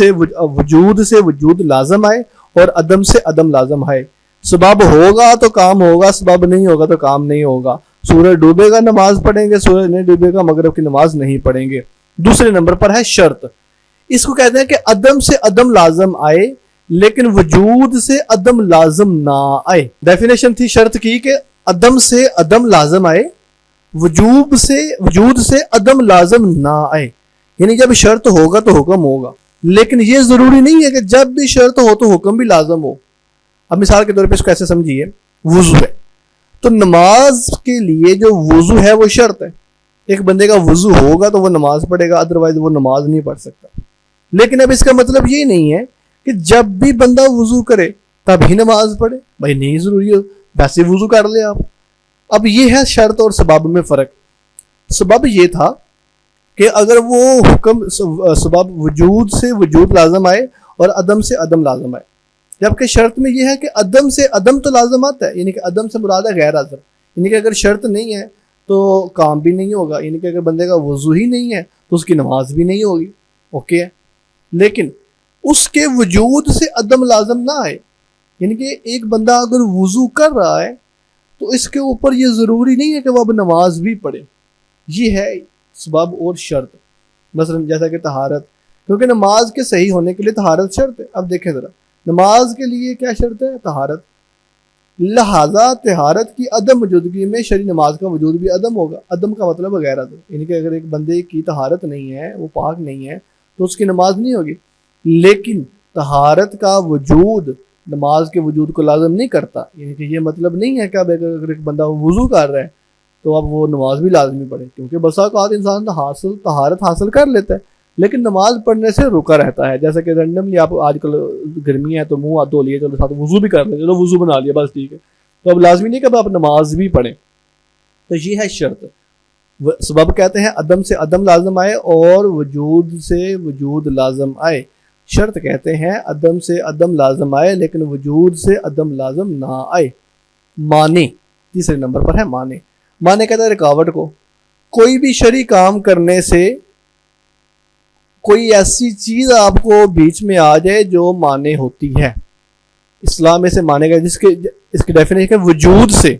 Speaker 1: سے وجود لازم آئے اور عدم سے عدم لازم آئے. سبب ہوگا تو کام ہوگا, سبب نہیں ہوگا تو کام نہیں ہوگا. سورج ڈوبے گا نماز پڑھیں گے, سورج نہیں ڈوبے گا مغرب کی نماز نہیں پڑھیں گے. دوسرے نمبر پر ہے شرط. اس کو کہتے ہیں کہ عدم سے عدم لازم آئے لیکن وجود سے عدم لازم نہ آئے. ڈیفینیشن تھی شرط کی کہ عدم سے عدم لازم آئے, وجود سے عدم لازم نہ آئے. یعنی جب شرط ہوگا تو حکم ہوگا, لیکن یہ ضروری نہیں ہے کہ جب بھی شرط ہو تو حکم بھی لازم ہو. اب مثال کے طور پہ اس کو ایسے سمجھیے, وضو ہے تو نماز کے لیے جو وضو ہے وہ شرط ہے. ایک بندے کا وضو ہوگا تو وہ نماز پڑھے گا, ادروائز وہ نماز نہیں پڑھ سکتا. لیکن اب اس کا مطلب یہ نہیں ہے کہ جب بھی بندہ وضو کرے تب ہی نماز پڑھے. بھائی نہیں ضروری ہے, ویسے وضو کر لے آپ. اب یہ ہے شرط اور سبب میں فرق. سبب یہ تھا کہ اگر وہ حکم سبب وجود سے وجود لازم آئے اور عدم سے عدم لازم آئے, جبکہ شرط میں یہ ہے کہ عدم سے عدم تو لازم آتا ہے. یعنی کہ عدم سے مراد ہے غیر حاضر, یعنی کہ اگر شرط نہیں ہے تو کام بھی نہیں ہوگا. یعنی کہ اگر بندے کا وضو ہی نہیں ہے تو اس کی نماز بھی نہیں ہوگی. اوکے ہے, لیکن اس کے وجود سے عدم لازم نہ آئے. یعنی کہ ایک بندہ اگر وضو کر رہا ہے تو اس کے اوپر یہ ضروری نہیں ہے کہ وہ اب نماز بھی پڑھے. یہ ہے سبب اور شرط. مثلا جیسا کہ طہارت, کیونکہ نماز کے صحیح ہونے کے لیے طہارت شرط ہے. اب دیکھیں ذرا, نماز کے لیے کیا شرط ہے, طہارت. لہذا طہارت کی عدم موجودگی میں شرعی نماز کا وجود بھی عدم ہوگا. عدم کا مطلب ہے غیر حاضر, یعنی کہ اگر ایک بندے کی طہارت نہیں ہے, وہ پاک نہیں ہے, تو اس کی نماز نہیں ہوگی. لیکن طہارت کا وجود نماز کے وجود کو لازم نہیں کرتا. یعنی کہ یہ مطلب نہیں ہے کہ اب اگر ایک بندہ وضو کر رہا ہے تو اب وہ نماز بھی لازمی پڑھے, کیونکہ بسا اوقات انسان طہارت حاصل کر لیتا ہے لیکن نماز پڑھنے سے رکا رہتا ہے. جیسا کہ رینڈملی آپ آج کل گرمی ہے تو منہ ہاتھ دھو لیے, چلو ساتھ وضو بھی کر لیں, چلو وضو بنا لیا بس ٹھیک ہے, تو اب لازمی نہیں کہ اب آپ نماز بھی پڑھیں. تو یہ ہے شرط. سبب کہتے ہیں عدم سے عدم لازم آئے اور وجود سے وجود لازم آئے. شرط کہتے ہیں عدم سے عدم لازم آئے لیکن وجود سے عدم لازم نہ آئے. معنی تیسرے نمبر پر ہے معنی. معنی کہتا ہے رکاوٹ کو. کوئی بھی شرعی کام کرنے سے کوئی ایسی چیز آپ کو بیچ میں آ جائے جو معنی ہوتی ہے. اسلام میں سے معنی کا اس کی ڈیفینیشن ہے وجود سے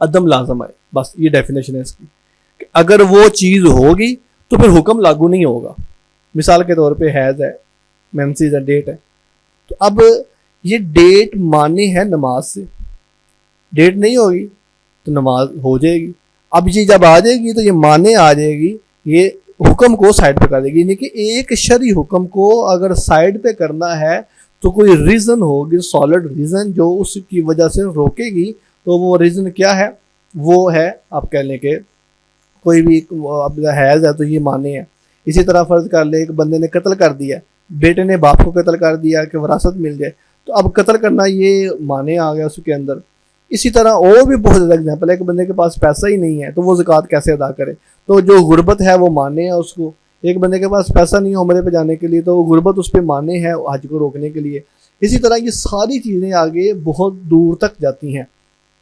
Speaker 1: عدم لازم آئے. بس یہ ڈیفینیشن ہے اس کی, کہ اگر وہ چیز ہوگی تو پھر حکم لاگو نہیں ہوگا. مثال کے طور پہ حیض ہے, مینسز ہے, ڈیٹ ہے, تو اب یہ ڈیٹ معنی ہے نماز سے. ڈیٹ نہیں ہوگی تو نماز ہو جائے گی. اب یہ جب آ جائے گی تو یہ معنی آ جائے گی, یہ حکم کو سائڈ پہ کر دے گی. یعنی کہ ایک شرعی حکم کو اگر سائڈ پہ کرنا ہے تو کوئی ریزن ہوگی, سالڈ ریزن, جو اس کی وجہ سے روکے گی. تو وہ ریزن کیا ہے, وہ ہے آپ کہہ لیں کہ کوئی بھی حیض ہے تو یہ معنی ہے. اسی طرح فرض کر لیں ایک بندے نے قتل کر دیا, بیٹے نے باپ کو قتل کر دیا کہ وراثت مل جائے, تو اب قتل کرنا یہ معنی آ گیا اس کے اندر. اسی طرح اور بھی بہت زیادہ ایگزامپل ہے. ایک بندے کے پاس پیسہ ہی نہیں ہے تو وہ زکوٰۃ کیسے ادا کرے, تو جو غربت ہے وہ معنی ہے اس کو. ایک بندے کے پاس پیسہ نہیں ہے عمرے پہ جانے کے لیے تو وہ غربت اس پہ معنی ہے حج کو روکنے کے لیے. اسی طرح یہ ساری چیزیں آگے بہت دور تک جاتی ہیں.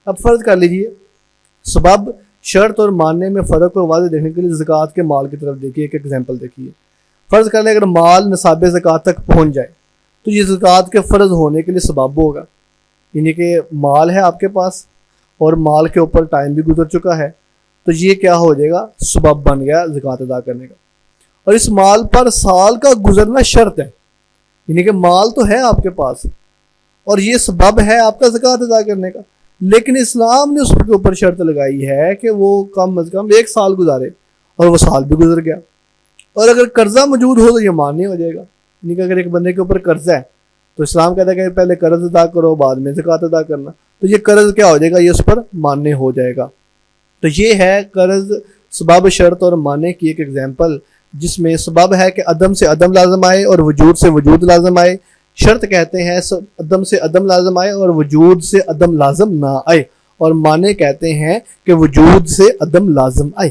Speaker 1: اب فرض کر لیجئے سبب, شرط اور معنی میں فرق کو واضح دیکھنے کے لیے زکوٰۃ کے مال کی طرف دیکھیے. ایک ایگزامپل دیکھیے. فرض کر لیں اگر مال نصاب زکوٰۃ تک پہنچ جائے تو یہ زکوٰۃ کے فرض ہونے کے لیے سبب ہوگا. یعنی کہ مال ہے آپ کے پاس اور مال کے اوپر ٹائم بھی گزر چکا ہے, تو یہ کیا ہو جائے گا, سبب بن گیا زکوٰۃ ادا کرنے کا. اور اس مال پر سال کا گزرنا شرط ہے، یعنی کہ مال تو ہے آپ کے پاس اور یہ سبب ہے آپ کا زکوٰۃ ادا کرنے کا، لیکن اسلام نے اس کے اوپر شرط لگائی ہے کہ وہ کم از کم 1 سال گزارے، اور وہ سال بھی گزر گیا۔ اور اگر قرضہ موجود ہو تو یہ مانیہ ہو جائے گا، یعنی کہ اگر ایک بندے کے اوپر قرضہ ہے تو اسلام کہتا ہے کہ پہلے قرض ادا کرو بعد میں زکوٰۃ ادا کرنا، تو یہ قرض کیا ہو جائے گا، یہ اس پر مانیہ ہو جائے گا۔ تو یہ ہے قرض سبب شرط اور مانع کی ایک ایگزامپل، جس میں سبب ہے کہ عدم سے عدم لازم آئے اور وجود سے وجود لازم آئے، شرط کہتے ہیں عدم سے عدم لازم آئے اور وجود سے عدم لازم نہ آئے، اور مانع کہتے ہیں کہ وجود سے عدم لازم آئے۔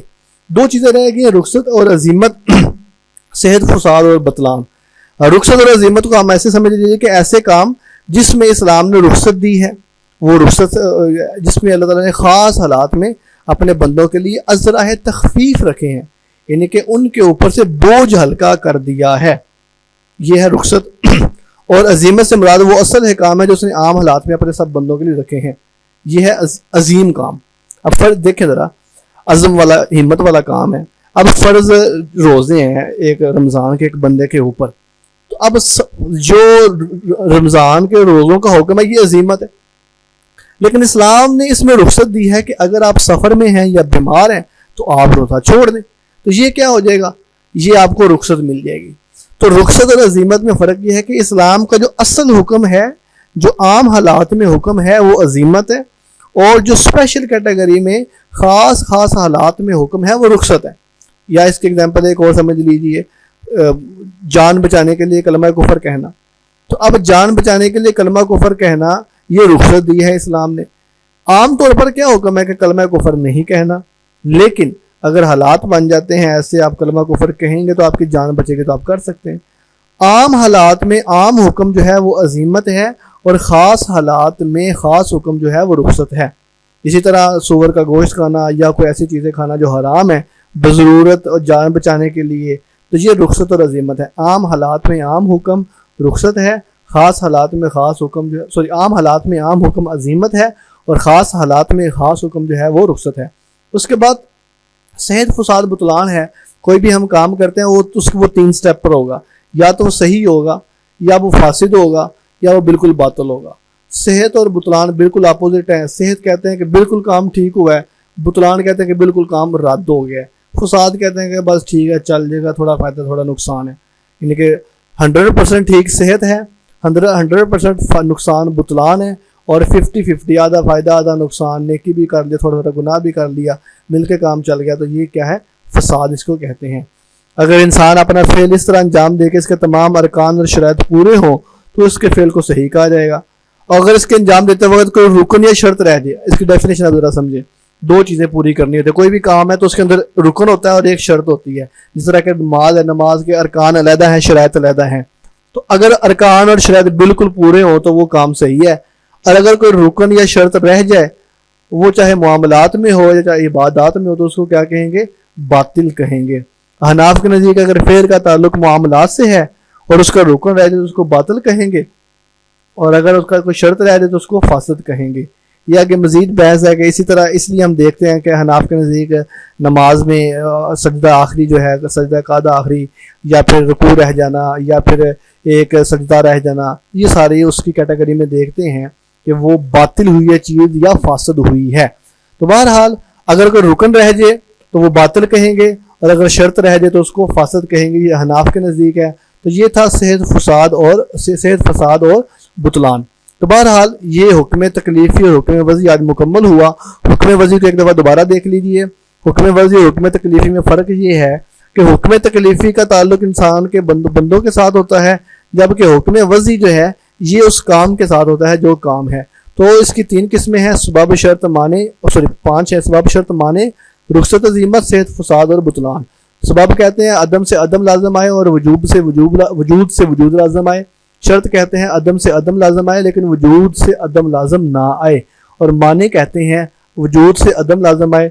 Speaker 1: 2 چیزیں رہ گئی ہیں، رخصت اور عزیمت، صحت فساد اور بطلان۔ رخصت اور عزیمت کو ہم ایسے سمجھ لیجیے کہ ایسے کام جس میں اسلام نے رخصت دی ہے، وہ رخصت جس میں اللہ تعالیٰ نے خاص حالات میں اپنے بندوں کے لیے ازراہ تخفیف رکھے ہیں، یعنی کہ ان کے اوپر سے بوجھ ہلکا کر دیا ہے، یہ ہے رخصت۔ اور عزیمت سے مراد وہ اصل احکام ہے جو اس نے عام حالات میں اپنے سب بندوں کے لیے رکھے ہیں، یہ ہے عظیم کام۔ اب فرض دیکھیں ذرا، عزم والا ہمت والا کام ہے۔ اب فرض روزے ہیں ایک رمضان کے ایک بندے کے اوپر، تو اب جو رمضان کے روزوں کا حکم ہے یہ عظیمت ہے، لیکن اسلام نے اس میں رخصت دی ہے کہ اگر آپ سفر میں ہیں یا بیمار ہیں تو آپ روزہ چھوڑ دیں، تو یہ کیا ہو جائے گا، یہ آپ کو رخصت مل جائے گی۔ تو رخصت اور عزیمت میں فرق یہ ہے کہ اسلام کا جو اصل حکم ہے، جو عام حالات میں حکم ہے، وہ عزیمت ہے، اور جو اسپیشل کیٹیگری میں خاص حالات میں حکم ہے وہ رخصت ہے۔ یا اس کی ایگزامپل ایک اور سمجھ لیجئے، جان بچانے کے لیے کلمہ کفر کہنا، تو اب جان بچانے کے لیے کلمہ کفر کہنا یہ رخصت دی ہے اسلام نے۔ عام طور پر کیا حکم ہے کہ کلمہ کفر نہیں کہنا، لیکن اگر حالات بن جاتے ہیں ایسے آپ کلمہ کفر کہیں گے تو آپ کی جان بچے گی تو آپ کر سکتے ہیں۔ عام حالات میں عام حکم جو ہے وہ عزیمت ہے، اور خاص حالات میں خاص حکم جو ہے وہ رخصت ہے۔ اسی طرح سور کا گوشت کھانا یا کوئی ایسی چیزیں کھانا جو حرام ہے بضرورت اور جان بچانے کے لیے، تو یہ رخصت اور عزیمت ہے۔ عام حالات میں عام حکم رخصت ہے، خاص حالات میں خاص حکم جو ہے عام حالات میں عام حکم عزیمت ہے، اور خاص حالات میں خاص حکم جو ہے وہ رخصت ہے۔ اس کے بعد صحت فساد بطلان ہے۔ کوئی بھی ہم کام کرتے ہیں وہ 3 سٹیپ پر ہوگا، یا تو وہ صحیح ہوگا، یا وہ فاسد ہوگا، یا وہ بالکل باطل ہوگا۔ صحت اور بطلان بالکل اپوزٹ ہیں۔ صحت کہتے ہیں کہ بالکل کام ٹھیک ہوا ہے، بطلان کہتے ہیں کہ بالکل کام رد ہو گیا ہے، فساد کہتے ہیں کہ بس ٹھیک ہے چل جائے گا، تھوڑا فائدہ تھوڑا نقصان ہے، یعنی کہ 100% ٹھیک صحت ہے، 100% نقصان بطلان ہے، اور 50-50 آدھا فائدہ آدھا نقصان، نیکی بھی کر لیا تھوڑا تھوڑا گناہ بھی کر لیا، مل کے کام چل گیا، تو یہ کیا ہے، فساد اس کو کہتے ہیں۔ اگر انسان اپنا فعل اس طرح انجام دے کہ اس کے تمام ارکان اور شرائط پورے ہوں تو اس کے فعل کو صحیح کہا جائے گا، اور اگر اس کے انجام دیتے وقت کوئی رکن یا شرط رہ جائے، اس کی ڈیفینیشن آپ ذرا سمجھیں، 2 چیزیں پوری کرنی ہوتی ہے۔ کوئی بھی کام ہے تو اس کے اندر رکن ہوتا ہے اور ایک شرط ہوتی ہے، جس طرح کہ نماز ہے، نماز کے ارکان علیحدہ ہیں، شرائط علیحدہ ہیں، تو اگر ارکان اور شرائط بالکل پورے ہوں تو وہ کام صحیح ہے، اور اگر کوئی رکن یا شرط رہ جائے، وہ چاہے معاملات میں ہو یا چاہے عبادات میں ہو، تو اس کو کیا کہیں گے، باطل کہیں گے۔ احناف کے نزدیک اگر فعل کا تعلق معاملات سے ہے اور اس کا رکن رہ جائے تو اس کو باطل کہیں گے، اور اگر اس کا کوئی شرط رہ جائے تو اس کو فاسد کہیں گے۔ یہ آگے مزید بحث ہے کہ اسی طرح اس لیے ہم دیکھتے ہیں کہ احناف کے نزدیک نماز میں سجدہ آخری جو ہے، سجدہ قادہ آخری، یا پھر رکوع رہ جانا، یا پھر ایک سجدہ رہ جانا، یہ ساری اس کی کیٹیگری میں دیکھتے ہیں کہ وہ باطل ہوئی ہے چیز یا فاسد ہوئی ہے۔ تو بہرحال اگر کوئی رکن رہ جائے تو وہ باطل کہیں گے، اور اگر شرط رہ جائے تو اس کو فاسد کہیں گے، یہ احناف کے نزدیک ہے۔ تو یہ تھا صحت فساد اور بطلان۔ تو بہرحال یہ حکم تکلیفی اور حکم وضعی آج مکمل ہوا۔ حکم وضعی کو ایک دفعہ دوبارہ دیکھ لیجئے۔ حکم وضعی اور حکم تکلیفی میں فرق یہ ہے کہ حکم تکلیفی کا تعلق انسان کے بندوں کے ساتھ ہوتا ہے، جبکہ حکم وضعی جو ہے یہ اس کام کے ساتھ ہوتا ہے جو کام ہے۔ تو اس کی 3 قسمیں ہیں، سبب شرط مانے 5 ہے، سبب شرط مانے، رخصت عزیمت، صحت فساد اور بطلان۔ سبب کہتے ہیں عدم سے عدم لازم آئے اور وجود سے وجود لازم آئے۔ شرط کہتے ہیں عدم سے عدم لازم آئے لیکن وجود سے عدم لازم نہ آئے، اور معنی کہتے ہیں وجود سے عدم لازم آئے۔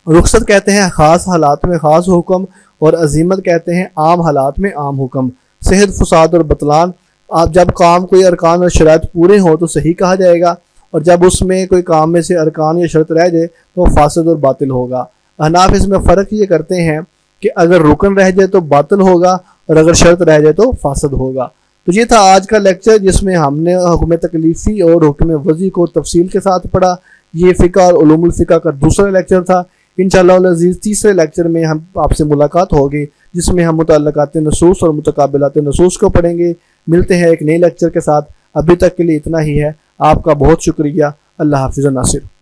Speaker 1: رخصت کہتے ہیں خاص حالات میں خاص حکم، اور عزیمت کہتے ہیں عام حالات میں عام حکم۔ صحت فساد اور بطلان، آپ جب کام کوئی ارکان اور شرائط پورے ہوں تو صحیح کہا جائے گا، اور جب اس میں کوئی کام میں سے ارکان یا شرط رہ جائے تو فاسد اور باطل ہوگا۔ احناف اس میں فرق یہ کرتے ہیں کہ اگر رکن رہ جائے تو باطل ہوگا اور اگر شرط رہ جائے تو فاسد ہوگا۔ تو یہ تھا آج کا لیکچر جس میں ہم نے حکم تکلیفی اور حکم وضعی کو تفصیل کے ساتھ پڑھا۔ یہ فقہ اور علوم الفقہ کا دوسرا لیکچر تھا۔ انشاءاللہ العزیز تیسرے لیکچر میں ہم آپ سے ملاقات ہوگی جس میں ہم متعلقات نصوص اور متقابلات نصوص کو پڑھیں گے۔ ملتے ہیں ایک نئے لیکچر کے ساتھ، ابھی تک کے لیے اتنا ہی ہے۔ آپ کا بہت شکریہ۔ اللہ حافظ ناصر۔